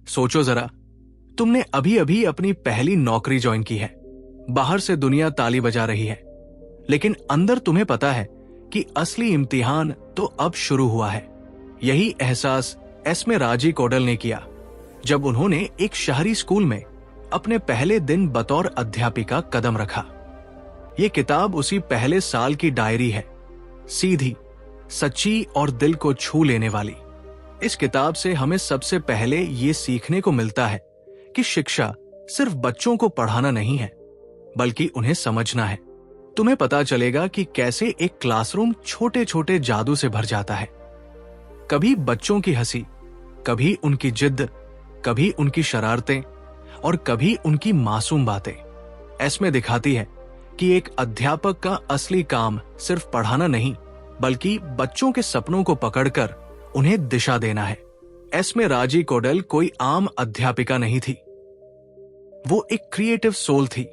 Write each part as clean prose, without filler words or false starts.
सोचो जरा, तुमने अभी अभी अपनी पहली नौकरी ज्वाइन की है। बाहर से दुनिया ताली बजा रही है, लेकिन अंदर तुम्हें पता है कि असली इम्तिहान तो अब शुरू हुआ है। यही एहसास एस्मे राजी कोडल ने किया जब उन्होंने एक शहरी स्कूल में अपने पहले दिन बतौर अध्यापिका कदम रखा। ये किताब उसी पहले साल की डायरी है, सीधी, सच्ची और दिल को छू लेने वाली। इस किताब से हमें सबसे पहले ये सीखने को मिलता है कि शिक्षा सिर्फ बच्चों को पढ़ाना नहीं है, बल्कि उन्हें समझना है। तुम्हें पता चलेगा कि कैसे एक क्लासरूम छोटे छोटे जादू से भर जाता है। कभी बच्चों की हंसी, कभी उनकी जिद, कभी उनकी शरारतें और कभी उनकी मासूम बातें। एस्मे दिखाती है कि एक अध्यापक का असली काम सिर्फ पढ़ाना नहीं, बल्कि बच्चों के सपनों को पकड़कर उन्हें दिशा देना है। एस्मे राजी कोडल कोई आम अध्यापिका नहीं थी। वो एक क्रिएटिव सोल थी,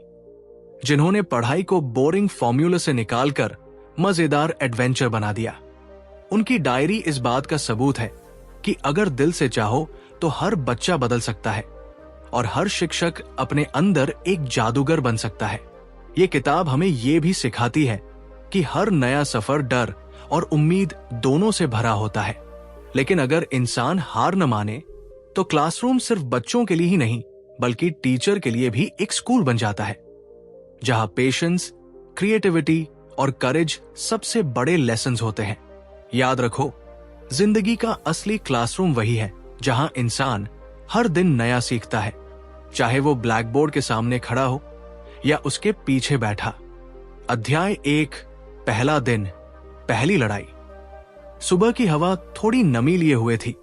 जिन्होंने पढ़ाई को बोरिंग फॉर्मूले से निकालकर मजेदार एडवेंचर बना दिया। उनकी डायरी इस बात का सबूत है कि अगर दिल से चाहो तो हर बच्चा बदल सकता है और हर शिक्षक अपने अंदर एक जादूगर बन सकता है। ये किताब हमें ये भी सिखाती है कि हर नया सफर डर और उम्मीद दोनों से भरा होता है, लेकिन अगर इंसान हार न माने तो क्लासरूम सिर्फ बच्चों के लिए ही नहीं, बल्कि टीचर के लिए भी एक स्कूल बन जाता है, जहां पेशेंस, क्रिएटिविटी और करेज सबसे बड़े लेसन्स होते हैं। याद रखो, जिंदगी का असली क्लासरूम वही है जहां इंसान हर दिन नया सीखता है, चाहे वो ब्लैक बोर्ड के सामने खड़ा हो या उसके पीछे बैठा। अध्याय 1, पहला दिन, पहली लड़ाई। सुबह की हवा थोड़ी नमी लिए हुए थी,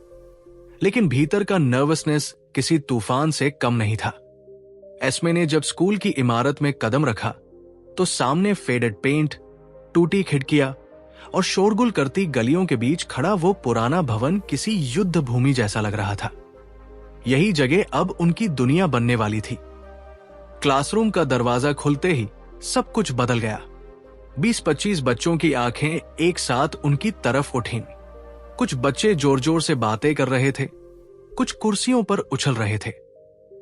लेकिन भीतर का नर्वसनेस किसी तूफान से कम नहीं था। एस्मे ने जब स्कूल की इमारत में कदम रखा तो सामने फेडेड पेंट, टूटी खिड़कियां और शोरगुल करती गलियों के बीच खड़ा वो पुराना भवन किसी युद्ध भूमि जैसा लग रहा था। यही जगह अब उनकी दुनिया बनने वाली थी। क्लासरूम का दरवाजा खुलते ही सब कुछ बदल गया। 20-25 बच्चों की आंखें एक साथ उनकी तरफ उठीं। कुछ बच्चे जोर जोर से बातें कर रहे थे, कुछ कुर्सियों पर उछल रहे थे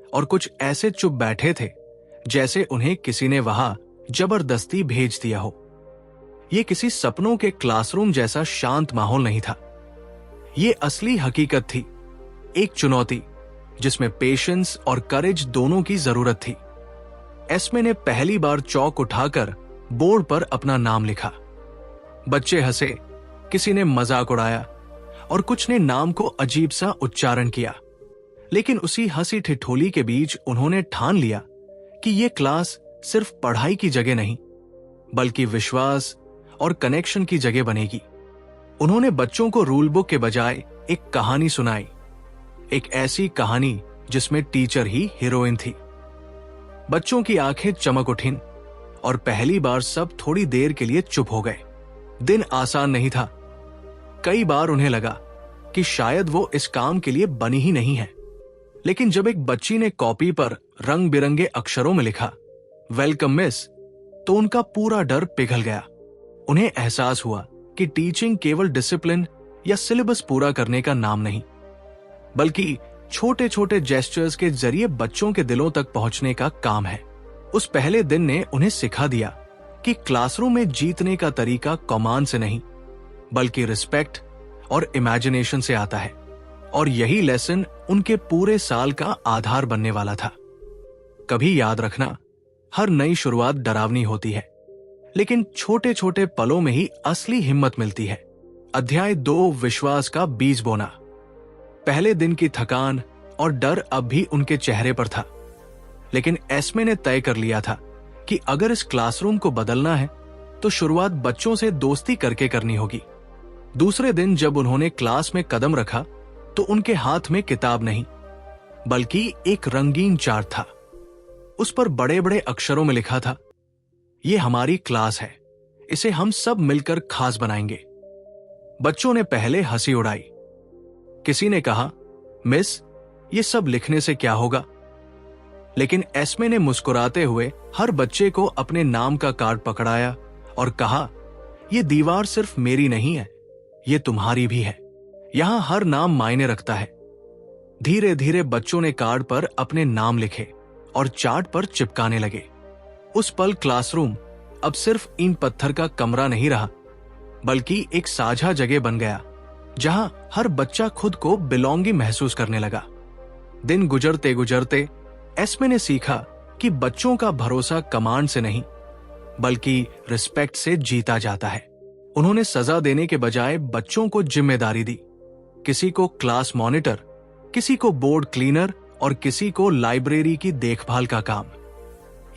और कुछ ऐसे चुप बैठे थे जैसे उन्हें किसी ने वहां जबरदस्ती भेज दिया हो। यह किसी सपनों के क्लासरूम जैसा शांत माहौल नहीं था। ये असली हकीकत थी, एक चुनौती जिसमें पेशेंस और करेज दोनों की जरूरत थी। एस्मे ने पहली बार चौक उठाकर बोर्ड पर अपना नाम लिखा। बच्चे हंसे, किसी ने मजाक उड़ाया और कुछ ने नाम को अजीब सा उच्चारण किया, लेकिन उसी हंसी ठिठोली के बीच उन्होंने ठान लिया कि यह क्लास सिर्फ पढ़ाई की जगह नहीं, बल्कि विश्वास और कनेक्शन की जगह बनेगी। उन्होंने बच्चों को रूल बुक के बजाय एक कहानी सुनाई, एक ऐसी कहानी जिसमें टीचर ही हीरोइन थी। बच्चों की आंखें चमक उठीं और पहली बार सब थोड़ी देर के लिए चुप हो गए। दिन आसान नहीं था। कई बार उन्हें लगा कि शायद वो इस काम के लिए बनी ही नहीं है, लेकिन जब एक बच्ची ने कॉपी पर रंग बिरंगे अक्षरों में लिखा, वेलकम मिस, तो उनका पूरा डर पिघल गया। उन्हें एहसास हुआ कि टीचिंग केवल डिसिप्लिन या सिलेबस पूरा करने का नाम नहीं, बल्कि छोटे छोटे जेस्चर्स के जरिए बच्चों के दिलों तक पहुंचने का काम है। उस पहले दिन ने उन्हें सिखा दिया कि क्लासरूम में जीतने का तरीका कमांड से नहीं, बल्कि रिस्पेक्ट और इमेजिनेशन से आता है। और यही लेसन उनके पूरे साल का आधार बनने वाला था। कभी याद रखना, हर नई शुरुआत डरावनी होती है, लेकिन छोटे छोटे पलों में ही असली हिम्मत मिलती है। अध्याय 2, विश्वास का बीज बोना। पहले दिन की थकान और डर अब भी उनके चेहरे पर था, लेकिन एस्मे ने तय कर लिया था कि अगर इस क्लासरूम को बदलना है तो शुरुआत बच्चों से दोस्ती करके करनी होगी। दूसरे दिन जब उन्होंने क्लास में कदम रखा तो उनके हाथ में किताब नहीं, बल्कि एक रंगीन चार्ट था। उस पर बड़े बड़े अक्षरों में लिखा था, ये हमारी क्लास है, इसे हम सब मिलकर खास बनाएंगे। बच्चों ने पहले हंसी उड़ाई। किसी ने कहा, मिस, ये सब लिखने से क्या होगा? लेकिन एस्मे ने मुस्कुराते हुए हर बच्चे को अपने नाम का कार्ड पकड़ाया और कहा, यह दीवार सिर्फ मेरी नहीं है, ये तुम्हारी भी है। यहां हर नाम मायने रखता है। धीरे धीरे बच्चों ने कार्ड पर अपने नाम लिखे और चार्ट पर चिपकाने लगे। उस पल क्लासरूम अब सिर्फ ईंट पत्थर का कमरा नहीं रहा, बल्कि एक साझा जगह बन गया जहां हर बच्चा खुद को बिलोंगिंग महसूस करने लगा। दिन गुजरते गुजरते एस्मे ने सीखा कि बच्चों का भरोसा कमांड से नहीं बल्कि रिस्पेक्ट से जीता जाता है। उन्होंने सजा देने के बजाय बच्चों को जिम्मेदारी दी, किसी को क्लास मॉनिटर, किसी को बोर्ड क्लीनर और किसी को लाइब्रेरी की देखभाल का काम।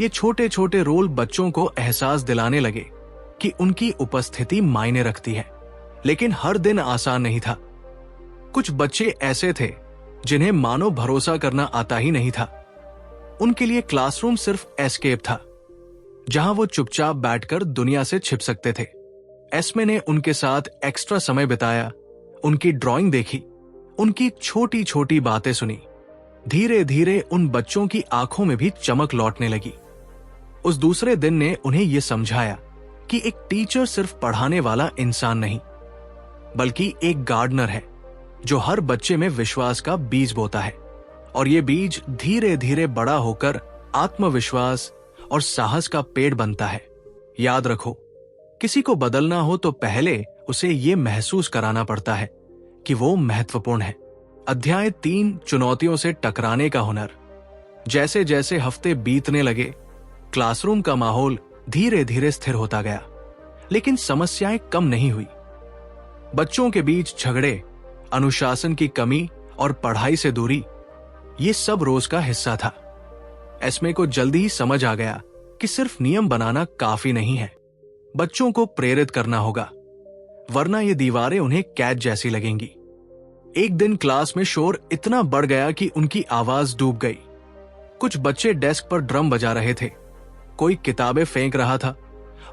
ये छोटे छोटे रोल बच्चों को एहसास दिलाने लगे कि उनकी उपस्थिति मायने रखती है। लेकिन हर दिन आसान नहीं था। कुछ बच्चे ऐसे थे जिन्हें मानो भरोसा करना आता ही नहीं था। उनके लिए क्लासरूम सिर्फ एस्केप था, जहां वो चुपचाप बैठकर दुनिया से छिप सकते थे। एस्मे ने उनके साथ एक्स्ट्रा समय बिताया, उनकी ड्राइंग देखी, उनकी छोटी छोटी बातें सुनी। धीरे धीरे उन बच्चों की आंखों में भी चमक लौटने लगी। उस दूसरे दिन ने उन्हें यह समझाया कि एक टीचर सिर्फ पढ़ाने वाला इंसान नहीं, बल्कि एक गार्डनर है जो हर बच्चे में विश्वास का बीज बोता है, और ये बीज धीरे धीरे बड़ा होकर आत्मविश्वास और साहस का पेड़ बनता है। याद रखो, किसी को बदलना हो तो पहले उसे ये महसूस कराना पड़ता है कि वो महत्वपूर्ण है। अध्याय 3, चुनौतियों से टकराने का हुनर। जैसे जैसे हफ्ते बीतने लगे, क्लासरूम का माहौल धीरे धीरे स्थिर होता गया, लेकिन समस्याएं कम नहीं हुई। बच्चों के बीच झगड़े, अनुशासन की कमी और पढ़ाई से दूरी, ये सब रोज का हिस्सा था। एस्मे को जल्दी ही समझ आ गया कि सिर्फ नियम बनाना काफी नहीं है, बच्चों को प्रेरित करना होगा, वरना ये दीवारें उन्हें कैद जैसी लगेंगी। एक दिन क्लास में शोर इतना बढ़ गया कि उनकी आवाज डूब गई। कुछ बच्चे डेस्क पर ड्रम बजा रहे थे, कोई किताबें फेंक रहा था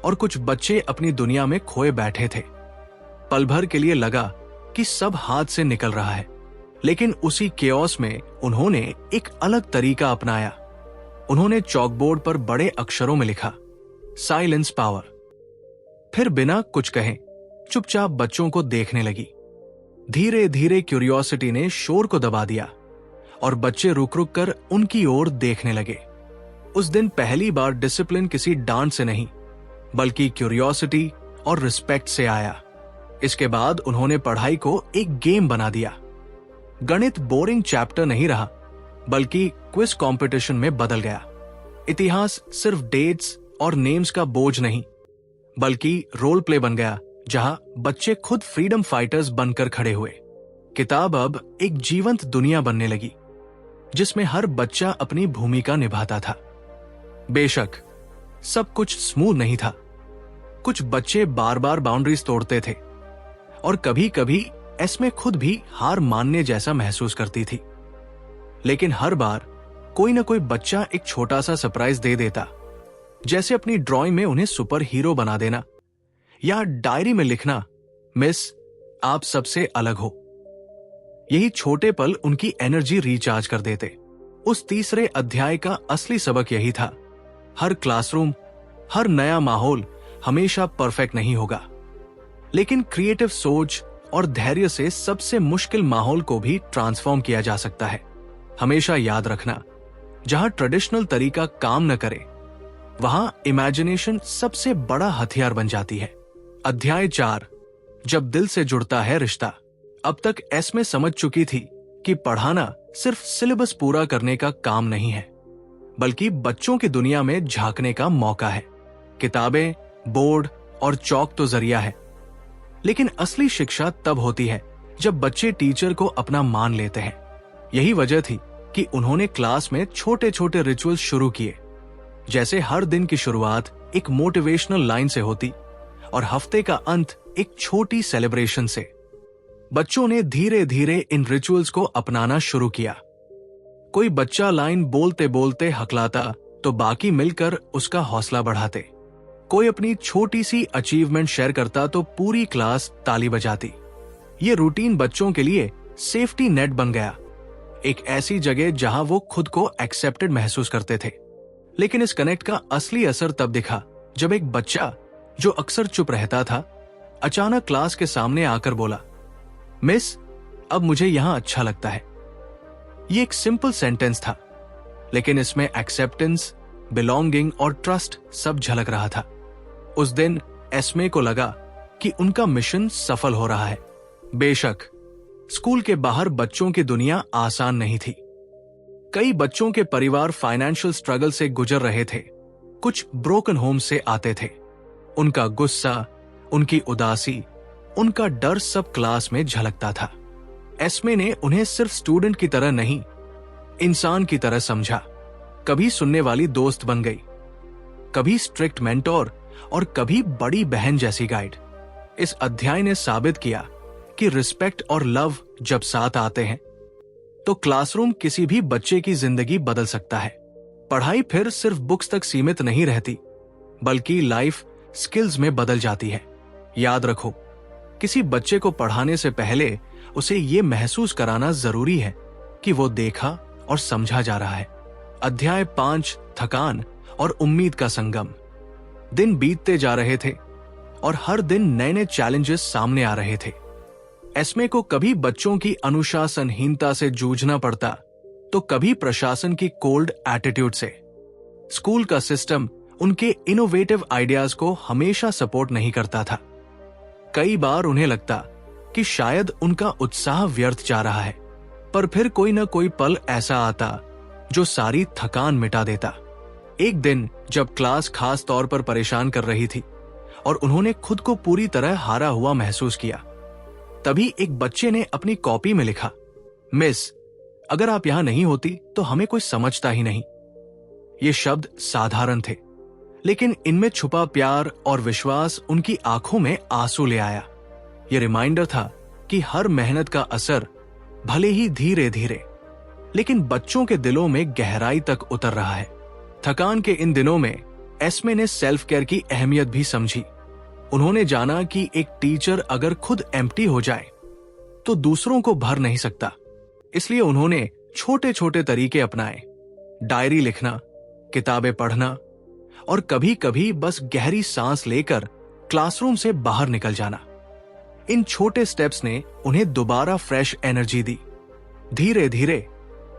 और कुछ बच्चे अपनी दुनिया में खोए बैठे थे। पल भर के लिए लगा कि सब हाथ से निकल रहा है, लेकिन उसी केओस में उन्होंने एक अलग तरीका अपनाया। उन्होंने चॉकबोर्ड पर बड़े अक्षरों में लिखा, साइलेंस पावर। फिर बिना कुछ कहे चुपचाप बच्चों को देखने लगी। धीरे धीरे क्यूरियोसिटी ने शोर को दबा दिया और बच्चे रुक रुक कर उनकी ओर देखने लगे। उस दिन पहली बार डिसिप्लिन किसी डांट से नहीं बल्कि क्यूरियोसिटी और रिस्पेक्ट से आया। इसके बाद उन्होंने पढ़ाई को एक गेम बना दिया। गणित बोरिंग चैप्टर नहीं रहा, बल्कि क्विज कंपटीशन में बदल गया। इतिहास सिर्फ डेट्स और नेम्स का बोझ नहीं, बल्कि रोल प्ले बन गया, जहां बच्चे खुद फ्रीडम फाइटर्स बनकर खड़े हुए। किताब अब एक जीवंत दुनिया बनने लगी, जिसमें हर बच्चा अपनी भूमिका निभाता था। बेशक सब कुछ स्मूथ नहीं था। कुछ बच्चे बार बार बाउंड्रीज तोड़ते थे और कभी कभी एस्मे खुद भी हार मानने जैसा महसूस करती थी। लेकिन हर बार कोई न कोई बच्चा एक छोटा सा सरप्राइज दे देता, जैसे अपनी ड्राइंग में उन्हें सुपर हीरो बना देना या डायरी में लिखना, मिस आप सबसे अलग हो। यही छोटे पल उनकी एनर्जी रिचार्ज कर देते। उस तीसरे अध्याय का असली सबक यही था, हर क्लासरूम, हर नया माहौल हमेशा परफेक्ट नहीं होगा, लेकिन क्रिएटिव सोच और धैर्य से सबसे मुश्किल माहौल को भी ट्रांसफॉर्म किया जा सकता है। हमेशा याद रखना, जहां ट्रेडिशनल तरीका काम न करे, वहां इमेजिनेशन सबसे बड़ा हथियार बन जाती है। अध्याय 4, जब दिल से जुड़ता है रिश्ता। अब तक एस्मे समझ चुकी थी कि पढ़ाना सिर्फ सिलेबस पूरा करने का काम नहीं है, बल्कि बच्चों की दुनिया में झांकने का मौका है। किताबें, बोर्ड और चौक तो जरिया है, लेकिन असली शिक्षा तब होती है जब बच्चे टीचर को अपना मान लेते हैं। यही वजह थी कि उन्होंने क्लास में छोटे छोटे रिचुअल्स शुरू किए, जैसे हर दिन की शुरुआत एक मोटिवेशनल लाइन से होती और हफ्ते का अंत एक छोटी सेलिब्रेशन से। बच्चों ने धीरे धीरे इन रिचुअल्स को अपनाना शुरू किया। कोई बच्चा लाइन बोलते बोलते हकलाता तो बाकी मिलकर उसका हौसला बढ़ाते। कोई अपनी छोटी सी अचीवमेंट शेयर करता तो पूरी क्लास ताली बजाती। ये रूटीन बच्चों के लिए सेफ्टी नेट बन गया, एक ऐसी जगह जहां वो खुद को एक्सेप्टेड महसूस करते थे। लेकिन इस कनेक्ट का असली असर तब दिखा जब एक बच्चा जो अक्सर चुप रहता था, अचानक क्लास के सामने आकर बोला, मिस अब मुझे यहां अच्छा लगता है। ये एक सिंपल सेंटेंस था, लेकिन इसमें एक्सेप्टेंस, बिलोंगिंग और ट्रस्ट सब झलक रहा था। उस दिन एस्मे को लगा कि उनका मिशन सफल हो रहा है। बेशक स्कूल के बाहर बच्चों की दुनिया आसान नहीं थी। कई बच्चों के परिवार फाइनेंशियल स्ट्रगल से गुजर रहे थे, कुछ ब्रोकन होम से आते थे। उनका गुस्सा, उनकी उदासी, उनका डर सब क्लास में झलकता था। एस्मे ने उन्हें सिर्फ स्टूडेंट की तरह नहीं, इंसान की तरह समझा। कभी सुनने वाली दोस्त बन गई, कभी स्ट्रिक्ट मेंटोर और कभी बड़ी बहन जैसी गाइड। इस अध्याय ने साबित किया कि रिस्पेक्ट और लव जब साथ आते हैं तो क्लासरूम किसी भी बच्चे की जिंदगी बदल सकता है। पढ़ाई फिर सिर्फ बुक्स तक सीमित नहीं रहती, बल्कि लाइफ स्किल्स में बदल जाती है। याद रखो, किसी बच्चे को पढ़ाने से पहले उसे ये महसूस कराना जरूरी है कि वो देखा और समझा जा रहा है। अध्याय 5, थकान और उम्मीद का संगम। दिन बीतते जा रहे थे और हर दिन नए नए चैलेंजेस सामने आ रहे थे। एस्मे को कभी बच्चों की अनुशासनहीनता से जूझना पड़ता, तो कभी प्रशासन की कोल्ड एटीट्यूड से। स्कूल का सिस्टम उनके इनोवेटिव आइडियाज को हमेशा सपोर्ट नहीं करता था। कई बार उन्हें लगता कि शायद उनका उत्साह व्यर्थ जा रहा है, पर फिर कोई न कोई पल ऐसा आता जो सारी थकान मिटा देता। एक दिन जब क्लास खास तौर पर परेशान कर रही थी और उन्होंने खुद को पूरी तरह हारा हुआ महसूस किया, तभी एक बच्चे ने अपनी कॉपी में लिखा, मिस, अगर आप यहां नहीं होती तो हमें कोई समझता ही नहीं। ये शब्द साधारण थे, लेकिन इनमें छुपा प्यार और विश्वास उनकी आंखों में आंसू ले आया। यह रिमाइंडर था कि हर मेहनत का असर भले ही धीरे धीरे, लेकिन बच्चों के दिलों में गहराई तक उतर रहा है। थकान के इन दिनों में एस्मे ने सेल्फ केयर की अहमियत भी समझी। उन्होंने जाना कि एक टीचर अगर खुद एम्प्टी हो जाए तो दूसरों को भर नहीं सकता। इसलिए उन्होंने छोटे छोटे तरीके अपनाए, डायरी लिखना, किताबें पढ़ना और कभी कभी बस गहरी सांस लेकर क्लासरूम से बाहर निकल जाना। इन छोटे स्टेप्स ने उन्हें दोबारा फ्रेश एनर्जी दी। धीरे धीरे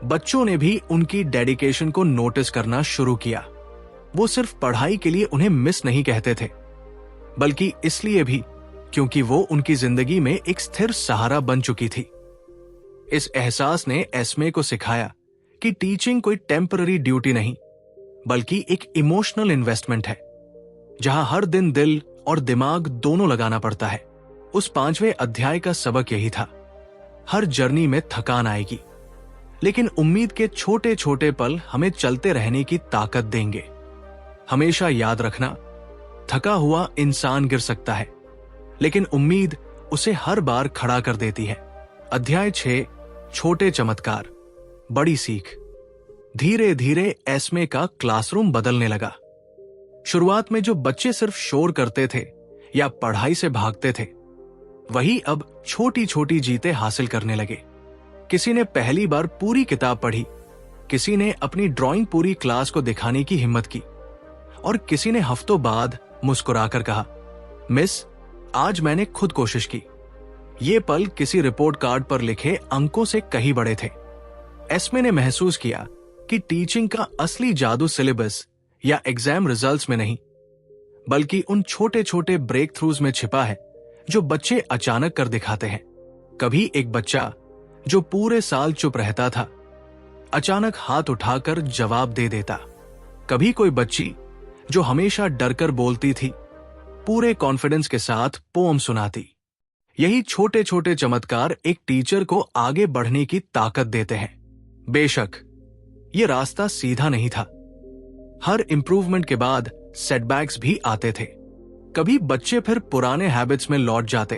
बच्चों ने भी उनकी डेडिकेशन को नोटिस करना शुरू किया। वो सिर्फ पढ़ाई के लिए उन्हें मिस नहीं कहते थे, बल्कि इसलिए भी क्योंकि वो उनकी जिंदगी में एक स्थिर सहारा बन चुकी थी। इस एहसास ने एस्मे को सिखाया कि टीचिंग कोई टेम्पररी ड्यूटी नहीं, बल्कि एक इमोशनल इन्वेस्टमेंट है, जहां हर दिन दिल और दिमाग दोनों लगाना पड़ता है। उस 5वें अध्याय का सबक यही था, हर जर्नी में थकान आएगी, लेकिन उम्मीद के छोटे छोटे पल हमें चलते रहने की ताकत देंगे। हमेशा याद रखना, थका हुआ इंसान गिर सकता है, लेकिन उम्मीद उसे हर बार खड़ा कर देती है। अध्याय 6, छोटे चमत्कार, बड़ी सीख। धीरे धीरे एस्मे का क्लासरूम बदलने लगा। शुरुआत में जो बच्चे सिर्फ शोर करते थे या पढ़ाई से भागते थे, वही अब छोटी छोटी जीतें हासिल करने लगे। किसी ने पहली बार पूरी किताब पढ़ी, किसी ने अपनी ड्राइंग पूरी क्लास को दिखाने की हिम्मत की और किसी ने हफ्तों बाद मुस्कुराकर कहा, मिस, आज मैंने खुद कोशिश की। ये पल किसी रिपोर्ट कार्ड पर लिखे अंकों से कहीं बड़े थे। एस्मे ने महसूस किया कि टीचिंग का असली जादू सिलेबस या एग्जाम रिजल्ट्स में नहीं, बल्कि उन छोटे छोटे ब्रेक थ्रूज में छिपा है जो बच्चे अचानक कर दिखाते हैं। कभी एक बच्चा जो पूरे साल चुप रहता था, अचानक हाथ उठाकर जवाब दे देता। कभी कोई बच्ची जो हमेशा डरकर बोलती थी, पूरे कॉन्फिडेंस के साथ पोएम सुनाती। यही छोटे छोटे चमत्कार एक टीचर को आगे बढ़ने की ताकत देते हैं। बेशक ये रास्ता सीधा नहीं था। हर इंप्रूवमेंट के बाद सेटबैक्स भी आते थे। कभी बच्चे फिर पुराने हैबिट्स में लौट जाते,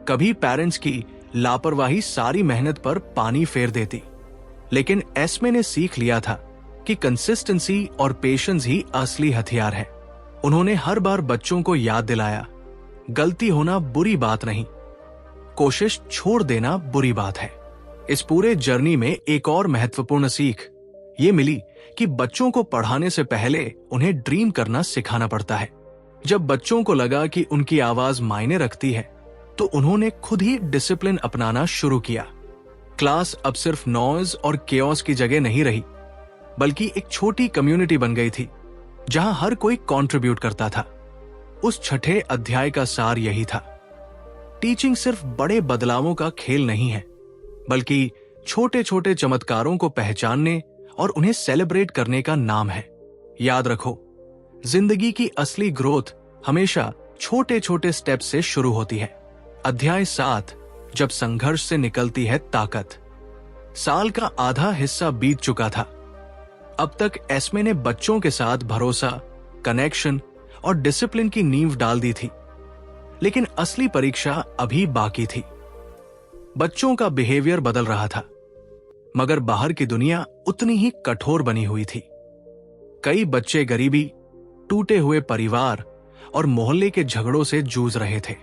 कभी पेरेंट्स की लापरवाही सारी मेहनत पर पानी फेर देती। लेकिन एस्मे ने सीख लिया था कि कंसिस्टेंसी और पेशेंस ही असली हथियार है। उन्होंने हर बार बच्चों को याद दिलाया, गलती होना बुरी बात नहीं, कोशिश छोड़ देना बुरी बात है। इस पूरे जर्नी में एक और महत्वपूर्ण सीख ये मिली कि बच्चों को पढ़ाने से पहले उन्हें ड्रीम करना सिखाना पड़ता है। जब बच्चों को लगा कि उनकी आवाज मायने रखती है, तो उन्होंने खुद ही डिसिप्लिन अपनाना शुरू किया। क्लास अब सिर्फ नॉइज और केओस की जगह नहीं रही, बल्कि एक छोटी कम्युनिटी बन गई थी जहां हर कोई कंट्रीब्यूट करता था। उस छठे अध्याय का सार यही था, टीचिंग सिर्फ बड़े बदलावों का खेल नहीं है, बल्कि छोटे छोटे चमत्कारों को पहचानने और उन्हें सेलिब्रेट करने का नाम है। याद रखो, जिंदगी की असली ग्रोथ हमेशा छोटे छोटे स्टेप से शुरू होती है। अध्याय 7, जब संघर्ष से निकलती है ताकत। साल का आधा हिस्सा बीत चुका था। अब तक एस्मे ने बच्चों के साथ भरोसा, कनेक्शन और डिसिप्लिन की नींव डाल दी थी, लेकिन असली परीक्षा अभी बाकी थी। बच्चों का बिहेवियर बदल रहा था, मगर बाहर की दुनिया उतनी ही कठोर बनी हुई थी। कई बच्चे गरीबी, टूटे हुए परिवार और मोहल्ले के झगड़ों से जूझ रहे थे।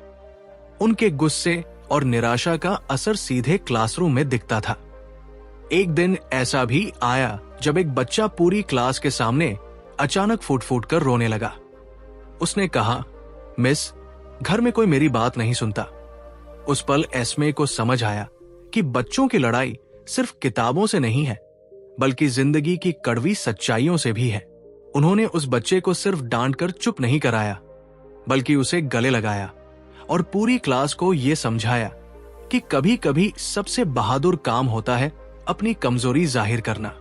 उनके गुस्से और निराशा का असर सीधे क्लासरूम में दिखता था। एक दिन ऐसा भी आया जब एक बच्चा पूरी क्लास के सामने अचानक फूट फूट कर रोने लगा। उसने कहा, मिस, घर में कोई मेरी बात नहीं सुनता। उस पल एस्मे को समझ आया कि बच्चों की लड़ाई सिर्फ किताबों से नहीं है, बल्कि जिंदगी की कड़वी सच्चाइयों से भी है। उन्होंने उस बच्चे को सिर्फ डांटकर चुप नहीं कराया, बल्कि उसे गले लगाया और पूरी क्लास को यह समझाया कि कभी कभी सबसे बहादुर काम होता है अपनी कमजोरी जाहिर करना।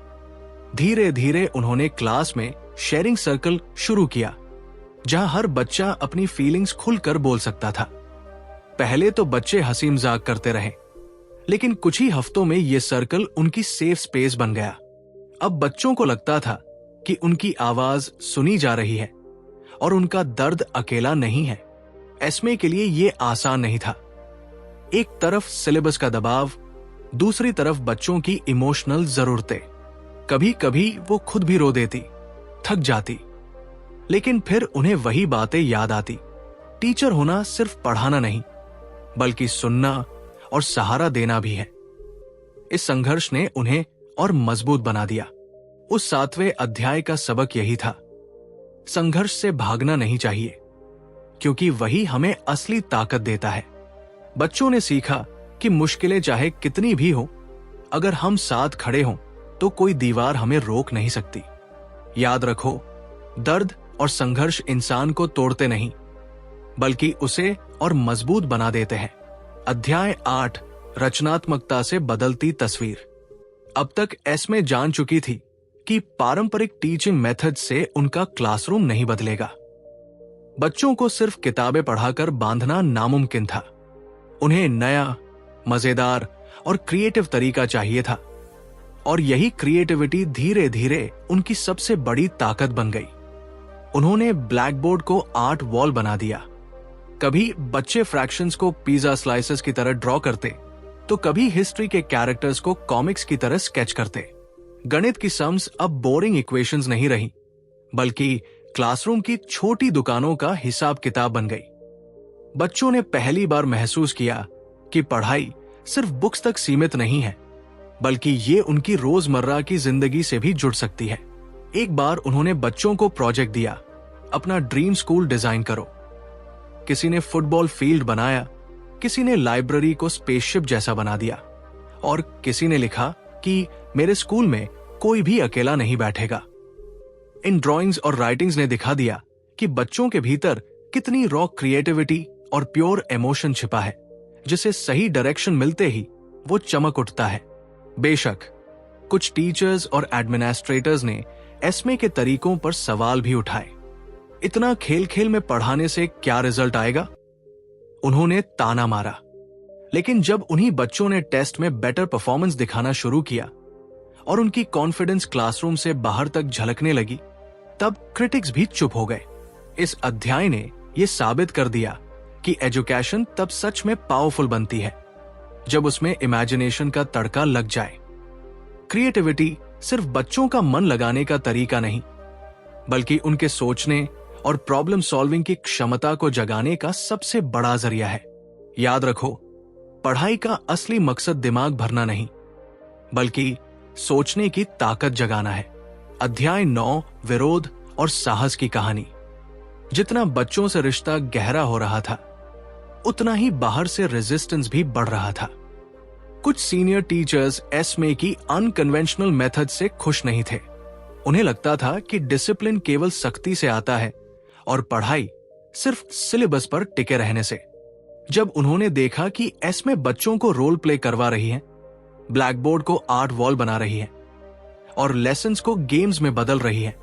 धीरे धीरे उन्होंने क्लास में शेयरिंग सर्कल शुरू किया, जहां हर बच्चा अपनी फीलिंग्स खुलकर बोल सकता था। पहले तो बच्चे हंसी मजाक करते रहे, लेकिन कुछ ही हफ्तों में यह सर्कल उनकी सेफ स्पेस बन गया। अब बच्चों को लगता था कि उनकी आवाज सुनी जा रही है और उनका दर्द अकेला नहीं है। एस्मे के लिए यह आसान नहीं था। एक तरफ सिलेबस का दबाव, दूसरी तरफ बच्चों की इमोशनल जरूरतें। कभी कभी वो खुद भी रो देती, थक जाती, लेकिन फिर उन्हें वही बातें याद आती। टीचर होना सिर्फ पढ़ाना नहीं, बल्कि सुनना और सहारा देना भी है। इस संघर्ष ने उन्हें और मजबूत बना दिया। उस 7वें अध्याय का सबक यही था, संघर्ष से भागना नहीं चाहिए, क्योंकि वही हमें असली ताकत देता है। बच्चों ने सीखा कि मुश्किलें चाहे कितनी भी हो, अगर हम साथ खड़े हों तो कोई दीवार हमें रोक नहीं सकती। याद रखो, दर्द और संघर्ष इंसान को तोड़ते नहीं, बल्कि उसे और मजबूत बना देते हैं। अध्याय 8, रचनात्मकता से बदलती तस्वीर। अब तक एस्मे जान चुकी थी कि पारंपरिक टीचिंग मेथड से उनका क्लासरूम नहीं बदलेगा। बच्चों को सिर्फ किताबें पढ़ाकर बांधना नामुमकिन था। उन्हें नया, मजेदार और क्रिएटिव तरीका चाहिए था, और यही क्रिएटिविटी धीरे धीरे उनकी सबसे बड़ी ताकत बन गई। उन्होंने ब्लैक बोर्ड को आर्ट वॉल बना दिया। कभी बच्चे फ्रैक्शंस को पिज्जा स्लाइसेस की तरह ड्रॉ करते, तो कभी हिस्ट्री के कैरेक्टर्स को कॉमिक्स की तरह स्केच करते। गणित की सम्स अब बोरिंग इक्वेशंस नहीं रही, बल्कि क्लासरूम की छोटी दुकानों का हिसाब किताब बन गई। बच्चों ने पहली बार महसूस किया कि पढ़ाई सिर्फ बुक्स तक सीमित नहीं है, बल्कि ये उनकी रोजमर्रा की जिंदगी से भी जुड़ सकती है। एक बार उन्होंने बच्चों को प्रोजेक्ट दिया, अपना ड्रीम स्कूल डिजाइन करो। किसी ने फुटबॉल फील्ड बनाया, किसी ने लाइब्रेरी को स्पेसशिप जैसा बना दिया, और किसी ने लिखा कि मेरे स्कूल में कोई भी अकेला नहीं बैठेगा। इन ड्राइंग्स और राइटिंग्स ने दिखा दिया कि बच्चों के भीतर कितनी रॉ क्रिएटिविटी और प्योर इमोशन छिपा है, जिसे सही डायरेक्शन मिलते ही वो चमक उठता है। बेशक कुछ टीचर्स और एडमिनिस्ट्रेटर्स ने एस्मे के तरीकों पर सवाल भी उठाए। इतना खेल खेल में पढ़ाने से क्या रिजल्ट आएगा? उन्होंने ताना मारा। लेकिन जब उन्हीं बच्चों ने टेस्ट में बेटर परफॉर्मेंस दिखाना शुरू किया और उनकी कॉन्फिडेंस क्लासरूम से बाहर तक झलकने लगी, तब क्रिटिक्स भी चुप हो गए। इस अध्याय ने यह साबित कर दिया कि एजुकेशन तब सच में पावरफुल बनती है जब उसमें इमेजिनेशन का तड़का लग जाए। क्रिएटिविटी सिर्फ बच्चों का मन लगाने का तरीका नहीं, बल्कि उनके सोचने और प्रॉब्लम सॉल्विंग की क्षमता को जगाने का सबसे बड़ा जरिया है। याद रखो, पढ़ाई का असली मकसद दिमाग भरना नहीं, बल्कि सोचने की ताकत जगाना है। अध्याय 9, विरोध और साहस की कहानी। जितना बच्चों से रिश्ता गहरा हो रहा था, उतना ही बाहर से रेजिस्टेंस भी बढ़ रहा था। कुछ सीनियर टीचर्स एस्मे की अनकन्वेंशनल मेथड से खुश नहीं थे। उन्हें लगता था कि डिसिप्लिन केवल सख्ती से आता है और पढ़ाई सिर्फ सिलेबस पर टिके रहने से। जब उन्होंने देखा कि एस्मे बच्चों को रोल प्ले करवा रही है, ब्लैक बोर्ड को आर्ट वॉल बना रही है और लेसन्स को गेम्स में बदल रही है,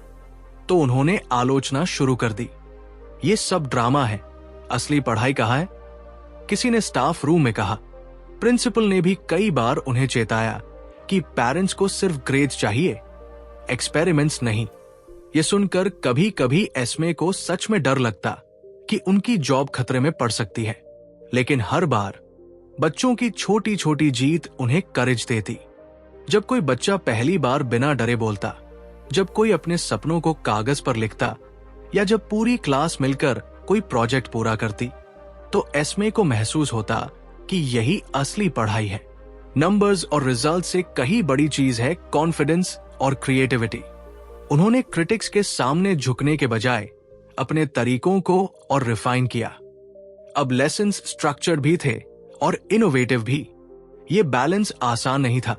तो उन्होंने आलोचना शुरू कर दी। ये सब ड्रामा है, असली पढ़ाई कहाँ है? किसी ने स्टाफ रूम में कहा। प्रिंसिपल ने भी कई बार उन्हें चेताया कि पेरेंट्स को सिर्फ ग्रेड्स चाहिए, एक्सपेरिमेंट्स नहीं। ये सुनकर कभी कभी एस्मे को सच में डर लगता कि उनकी जॉब खतरे में पड़ सकती है, लेकिन हर बार बच्चों की छोटी छोटी जीत उन्हें करेज देती। जब कोई बच्चा पहली बार बिना डरे बोलता, जब कोई अपने सपनों को कागज पर लिखता, या जब पूरी क्लास मिलकर कोई प्रोजेक्ट पूरा करती, तो एस्मे को महसूस होता कि यही असली पढ़ाई है। नंबर्स और रिजल्ट से कहीं बड़ी चीज है कॉन्फिडेंस और क्रिएटिविटी। उन्होंने क्रिटिक्स के सामने झुकने के बजाय अपने तरीकों को और रिफाइन किया। अब लेसन्स स्ट्रक्चर्ड भी थे और इनोवेटिव भी। ये बैलेंस आसान नहीं था,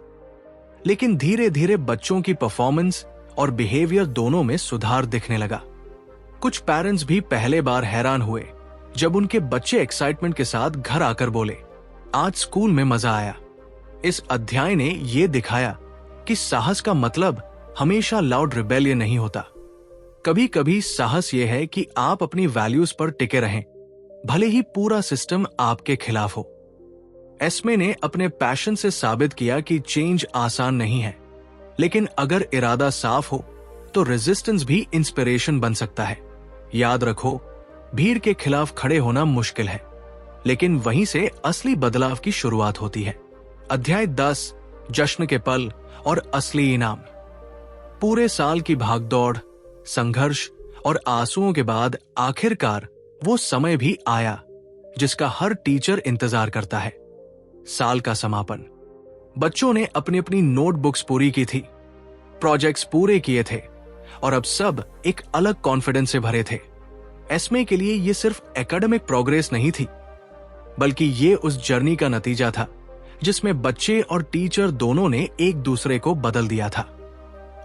लेकिन धीरे धीरे बच्चों की परफॉर्मेंस और बिहेवियर दोनों में सुधार दिखने लगा। कुछ पेरेंट्स भी पहले बार हैरान हुए जब उनके बच्चे एक्साइटमेंट के साथ घर आकर बोले, आज स्कूल में मजा आया। इस अध्याय ने यह दिखाया कि साहस का मतलब हमेशा लाउड रिबेलियन नहीं होता। कभी कभी साहस यह है कि आप अपनी वैल्यूज पर टिके रहें, भले ही पूरा सिस्टम आपके खिलाफ हो। एस्मे ने अपने पैशन से साबित किया कि चेंज आसान नहीं है, लेकिन अगर इरादा साफ हो तो रेजिस्टेंस भी इंस्पिरेशन बन सकता है। याद रखो, भीड़ के खिलाफ खड़े होना मुश्किल है, लेकिन वहीं से असली बदलाव की शुरुआत होती है। अध्याय 10, जश्न के पल और असली इनाम। पूरे साल की भागदौड़, संघर्ष और आंसुओं के बाद आखिरकार वो समय भी आया जिसका हर टीचर इंतजार करता है। साल का समापन। बच्चों ने अपनी अपनी नोटबुक्स पूरी की थी, प्रोजेक्ट्स पूरे किए थे और अब सब एक अलग कॉन्फिडेंस से भरे थे। एस्मे के लिए ये सिर्फ एकेडमिक प्रोग्रेस नहीं थी, बल्कि ये उस जर्नी का नतीजा था जिसमें बच्चे और टीचर दोनों ने एक दूसरे को बदल दिया था।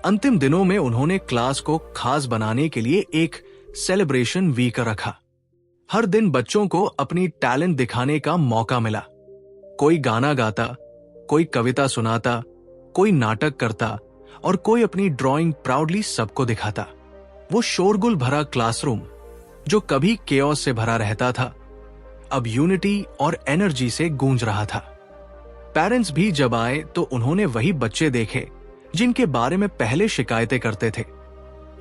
अंतिम दिनों में उन्होंने क्लास को खास बनाने के लिए एक सेलिब्रेशन वीक रखा। हर दिन बच्चों को अपनी टैलेंट दिखाने का मौका मिला। कोई गाना गाता, कोई कविता सुनाता, कोई नाटक करता और कोई अपनी ड्राइंग प्राउडली सबको दिखाता। वो शोरगुल भरा क्लासरूम जो कभी केओस से भरा रहता था, अब यूनिटी और एनर्जी से गूंज रहा था। पेरेंट्स भी जब आए तो उन्होंने वही बच्चे देखे जिनके बारे में पहले शिकायतें करते थे,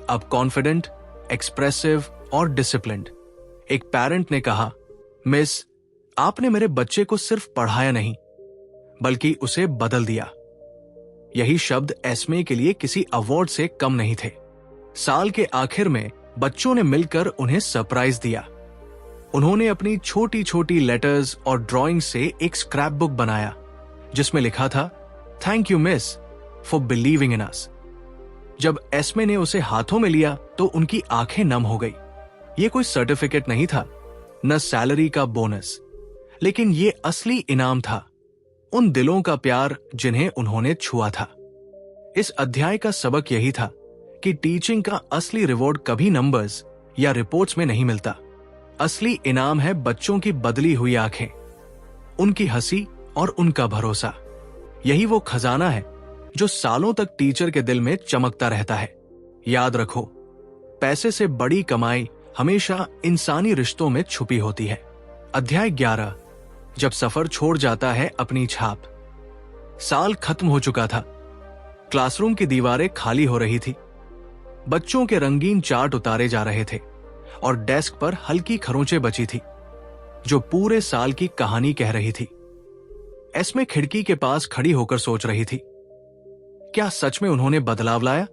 अब कॉन्फिडेंट, एक्सप्रेसिव और डिसिप्लिन्ड। एक पेरेंट ने कहा, मिस, आपने मेरे बच्चे को सिर्फ पढ़ाया नहीं बल्कि उसे बदल दिया। यही शब्द एस्मे के लिए किसी अवार्ड से कम नहीं थे। साल के आखिर में बच्चों ने मिलकर उन्हें सरप्राइज दिया। उन्होंने अपनी छोटी छोटी लेटर्स और ड्राइंग से एक स्क्रैप बुक बनाया जिसमें लिखा था, thank you miss for believing in us. जब एस्मे ने उसे हाथों में लिया तो उनकी आंखें नम हो गई। ये कोई सर्टिफिकेट नहीं था, न सैलरी का बोनस, लेकिन ये असली इनाम था, उन दिलों का प्यार जिन्हें उन्होंने छुआ था। इस अध्याय का सबक यही था कि टीचिंग का असली रिवॉर्ड कभी नंबर्स या रिपोर्ट्स में नहीं मिलता। असली इनाम है बच्चों की बदली हुई आंखें, उनकी हंसी और उनका भरोसा। यही वो खजाना है जो सालों तक टीचर के दिल में चमकता रहता है। याद रखो, पैसे से बड़ी कमाई हमेशा इंसानी रिश्तों में छुपी होती है। अध्याय 11, जब सफर छोड़ जाता है अपनी छाप। साल खत्म हो चुका था। क्लासरूम की दीवारें खाली हो रही थी। बच्चों के रंगीन चार्ट उतारे जा रहे थे और डेस्क पर हल्की खरोंचें बची थी जो पूरे साल की कहानी कह रही थी। एस्मे खिड़की के पास खड़ी होकर सोच रही थी, क्या सच में उन्होंने बदलाव लाया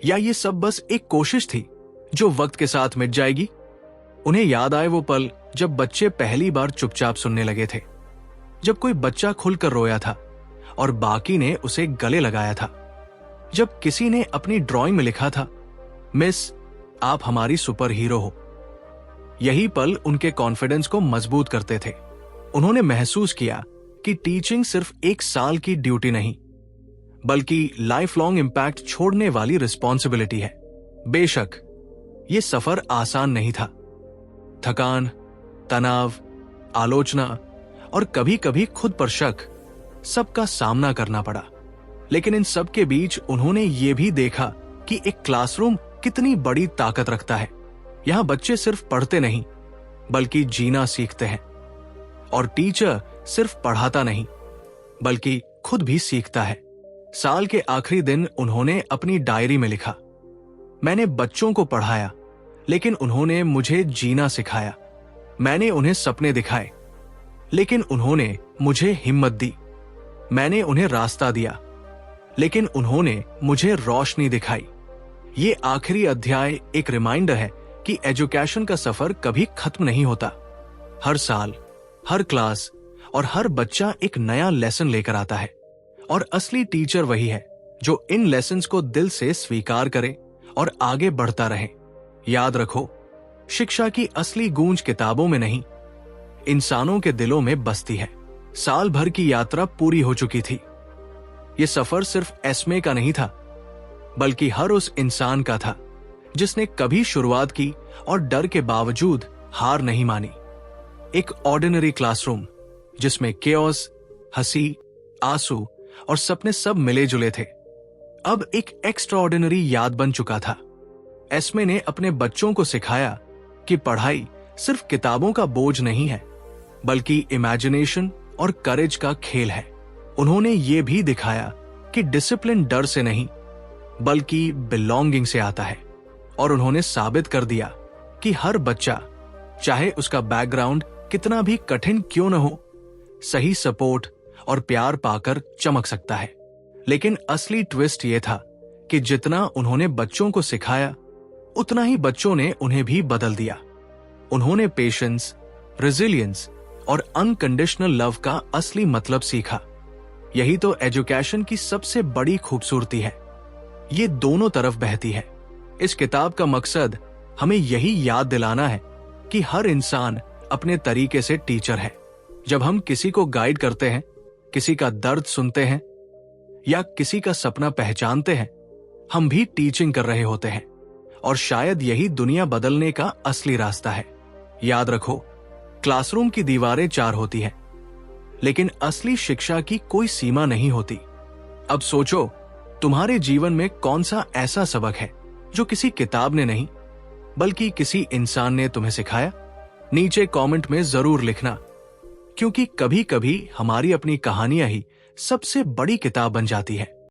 या ये सब बस एक कोशिश थी जो वक्त के साथ मिट जाएगी? उन्हें याद आए वो पल जब बच्चे पहली बार चुपचाप सुनने लगे थे, जब कोई बच्चा खुलकर रोया था और बाकी ने उसे गले लगाया था, जब किसी ने अपनी ड्राइंग में लिखा था, मिस, आप हमारी सुपर हीरो हो। यही पल उनके कॉन्फिडेंस को मजबूत करते थे। उन्होंने महसूस किया कि टीचिंग सिर्फ एक साल की ड्यूटी नहीं, बल्कि लाइफ लॉन्ग इम्पैक्ट छोड़ने वाली रिस्पॉन्सिबिलिटी है। बेशक ये सफर आसान नहीं था। थकान, तनाव, आलोचना और कभी कभी खुद पर शक, सबका सामना करना पड़ा। लेकिन इन सब के बीच उन्होंने ये भी देखा कि एक क्लासरूम कितनी बड़ी ताकत रखता है। यहां बच्चे सिर्फ पढ़ते नहीं, बल्कि जीना सीखते हैं। और टीचर सिर्फ पढ़ाता नहीं, बल्कि खुद भी सीखता है। साल के आखिरी दिन उन्होंने अपनी डायरी में लिखा, मैंने बच्चों को पढ़ाया, लेकिन उन्होंने मुझे जीना सिखाया। मैंने उन्हें सपने दिखाए, लेकिन उन्होंने मुझे हिम्मत दी। मैंने उन्हें रास्ता दिया, लेकिन उन्होंने मुझे रोशनी दिखाई। ये आखिरी अध्याय एक रिमाइंडर है कि एजुकेशन का सफर कभी खत्म नहीं होता। हर साल, हर क्लास और हर बच्चा एक नया लेसन लेकर आता है। और असली टीचर वही है जो इन लेसन्स को दिल से स्वीकार करे और आगे बढ़ता रहे। याद रखो, शिक्षा की असली गूंज किताबों में नहीं, इंसानों के दिलों में बसती है। साल भर की यात्रा पूरी हो चुकी थी। यह सफर सिर्फ एस्मे का नहीं था, बल्कि हर उस इंसान का था जिसने कभी शुरुआत की और डर के बावजूद हार नहीं मानी। एक ऑर्डिनरी क्लासरूम जिसमें केओस, हंसी, आंसू और सपने सब मिले जुले थे, अब एक एक्स्ट्राऑर्डिनरी याद बन चुका था। एस्मे ने अपने बच्चों को सिखाया कि पढ़ाई सिर्फ किताबों का बोझ नहीं है, बल्कि इमेजिनेशन और करेज का खेल है। उन्होंने ये भी दिखाया कि डिसिप्लिन डर से नहीं, बल्कि बिलोंगिंग से आता है। और उन्होंने साबित कर दिया कि हर बच्चा, चाहे उसका बैकग्राउंड कितना भी कठिन क्यों न हो, सही सपोर्ट और प्यार पाकर चमक सकता है। लेकिन असली ट्विस्ट ये था कि जितना उन्होंने बच्चों को सिखाया, उतना ही बच्चों ने उन्हें भी बदल दिया। उन्होंने पेशेंस, रेजिलियंस और अनकंडीशनल लव का असली मतलब सीखा। यही तो एजुकेशन की सबसे बड़ी खूबसूरती है। ये दोनों तरफ बहती है। इस किताब का मकसद हमें यही याद दिलाना है कि हर इंसान अपने तरीके से टीचर है। जब हम किसी को गाइड करते हैं, किसी का दर्द सुनते हैं या किसी का सपना पहचानते हैं, हम भी टीचिंग कर रहे होते हैं। और शायद यही दुनिया बदलने का असली रास्ता है। याद रखो, क्लासरूम की दीवारें 4 होती हैं, लेकिन असली शिक्षा की कोई सीमा नहीं होती। अब सोचो, तुम्हारे जीवन में कौन सा ऐसा सबक है जो किसी किताब ने नहीं, बल्कि किसी इंसान ने तुम्हें सिखाया? नीचे कमेंट में जरूर लिखना, क्योंकि कभी कभी हमारी अपनी कहानियां ही सबसे बड़ी किताब बन जाती है।